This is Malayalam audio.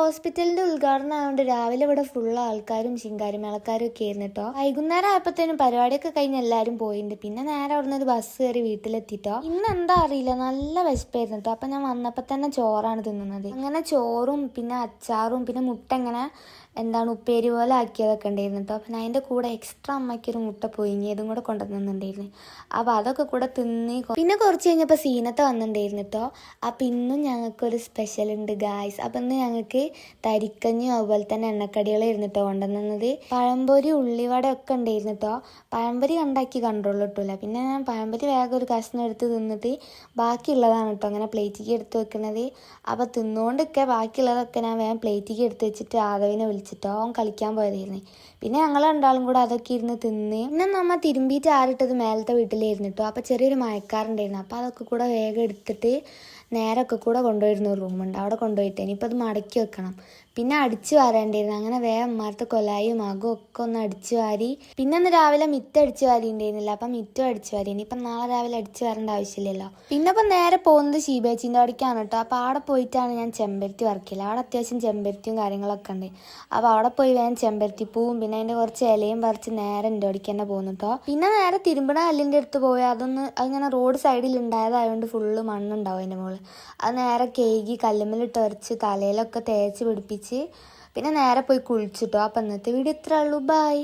ഹോസ്പിറ്റലിന്റെ ഉദ്ഘാടനം ആയതുകൊണ്ട് രാവിലെ ഇവിടെ ഫുൾ ആൾക്കാരും ശിങ്കാരിമേളക്കാരും ഒക്കെ ആയിരുന്നു കേട്ടോ. വൈകുന്നേരം ആയപ്പോഴത്തേനും പരിപാടിയൊക്കെ കഴിഞ്ഞ് എല്ലാവരും പോയിട്ടുണ്ട്. പിന്നെ നേരെ അവിടെ നിന്ന് ഒരു ബസ് കയറി വീട്ടിലെത്തിട്ടോ. ഇന്ന് എന്താ അറിയില്ല, നല്ല വിശപ്പായിരുന്നു കേട്ടോ. അപ്പൊ ഞാൻ വന്നപ്പോൾ തന്നെ ചോറാണ് തിന്നുന്നത്. അങ്ങനെ ചോറും പിന്നെ അച്ചാറും പിന്നെ മുട്ട ഇങ്ങനെ ഉപ്പേരി പോലെ ആക്കിയതൊക്കെ ഉണ്ടായിരുന്നു കേട്ടോ. പിന്നെ അതിൻ്റെ കൂടെ എക്സ്ട്രാ അമ്മയ്ക്കൊരു മുട്ട പൊയിങ്ങിയതും കൂടെ കൊണ്ടുവന്നിട്ടുണ്ടായിരുന്നു. അപ്പോൾ അതൊക്കെ കൂടെ തിന്നി പിന്നെ കുറച്ച് കഴിഞ്ഞപ്പോൾ സീനത്തെ വന്നിട്ടുണ്ടായിരുന്നു കേട്ടോ. അപ്പം ഇന്നും ഞങ്ങൾക്കൊരു സ്പെഷ്യൽ ഉണ്ട് ഗായ്സ്. അപ്പം ഇന്ന് ഞങ്ങൾക്ക് തരിക്കഞ്ഞും അതുപോലെ തന്നെ എണ്ണക്കടികളായിരുന്നു കേട്ടോ കൊണ്ടുവന്നത്. പഴംപൊരി ഉള്ളിവട ഒക്കെ ഉണ്ടായിരുന്നു കേട്ടോ. പഴംപൊരി ഉണ്ടാക്കി കണ്ടോളൂ കിട്ടൂല. പിന്നെ ഞാൻ പഴംപൊരി വേഗം ഒരു കഷ്ണം എടുത്ത് തിന്നിട്ട് ബാക്കിയുള്ളതാണ് കേട്ടോ അങ്ങനെ പ്ലേറ്റിലേക്ക് എടുത്ത് വെക്കുന്നത്. അപ്പോൾ തിന്നുകൊണ്ടൊക്കെ ബാക്കിയുള്ളതൊക്കെ ഞാൻ വേഗം പ്ലേറ്റിലേക്ക് എടുത്ത് വെച്ചിട്ട് ആദവിനെ വിളിച്ചിട്ടോ. അവൻ കളിക്കാൻ പോയതായിരുന്നു. പിന്നെ ഞങ്ങൾ രണ്ടാളും കൂടെ അതൊക്കെ ഇരുന്ന് തിന്ന്. പിന്നെ നമ്മ തിരുമ്പിയിട്ട് ആറിട്ടത് മേലത്തെ വീട്ടിലായിരുന്നു കേട്ടോ. അപ്പോൾ ചെറിയൊരു മഴക്കാറുണ്ടായിരുന്നു. അപ്പോൾ അതൊക്കെ കൂടെ വേഗം എടുത്തിട്ട് നേരൊക്കെ കൂടെ കൊണ്ടുപോയിരുന്ന ഒരു റൂമുണ്ട്, അവിടെ കൊണ്ടുപോയിട്ട് ഇനിയിപ്പോൾ അത് മടക്കി വെക്കണം. പിന്നെ അടിച്ചു വാരേണ്ടിയിരുന്നു. അങ്ങനെ വേഗം അമ്മാരത്തെ കൊലായും മകവും ഒക്കെ ഒന്ന് അടിച്ചു വാരി. പിന്നെ ഒന്ന് രാവിലെ മിറ്റം അടിച്ചു വാരി ഉണ്ടായിരുന്നില്ല, അപ്പം മിറ്റം അടിച്ചു വാരി. ഇനിയിപ്പം നാളെ രാവിലെ അടിച്ചു വാരേണ്ട ആവശ്യമില്ലല്ലോ. പിന്നെ ഇപ്പം നേരെ പോകുന്നത് ഷീബേച്ചിൻ്റെ അവിടേക്കാണ് കേട്ടോ. അപ്പോൾ അവിടെ പോയിട്ടാണ് ഞാൻ ചെമ്പരത്തി വറക്കില്ല. അവിടെ അത്യാവശ്യം ചെമ്പരത്തിയും കാര്യങ്ങളൊക്കെ ഉണ്ട്. അപ്പോൾ അവിടെ പോയി വേഗം ചെമ്പരത്തി പൂവും പിന്നെ അതിൻ്റെ കുറച്ച് ഇലയും പറിച്ച് നേരെ എൻ്റെ അവിടേക്ക് തന്നെ പോകുന്നു കേട്ടോ. പിന്നെ നേരെ തിരുമ്പണ കല്ലിൻ്റെ അടുത്ത് പോയി അതിങ്ങനെ റോഡ് സൈഡിൽ ഉണ്ടായതായതുകൊണ്ട് ഫുള്ള് മണ്ണുണ്ടാവും അതിൻ്റെ മുകളിൽ. അത് നേരെ കേകി കല്ലുമ്മലിട്ട് ഉരച്ച് തലയിലൊക്കെ തേച്ച് പിടിപ്പിച്ച് പിന്നെ നേരെ പോയി കുളിച്ചിട്ടോ. അപ്പം ഇന്നത്തെ വീഡിയോ ഇത്രേ ഉള്ളൂ. ബൈ.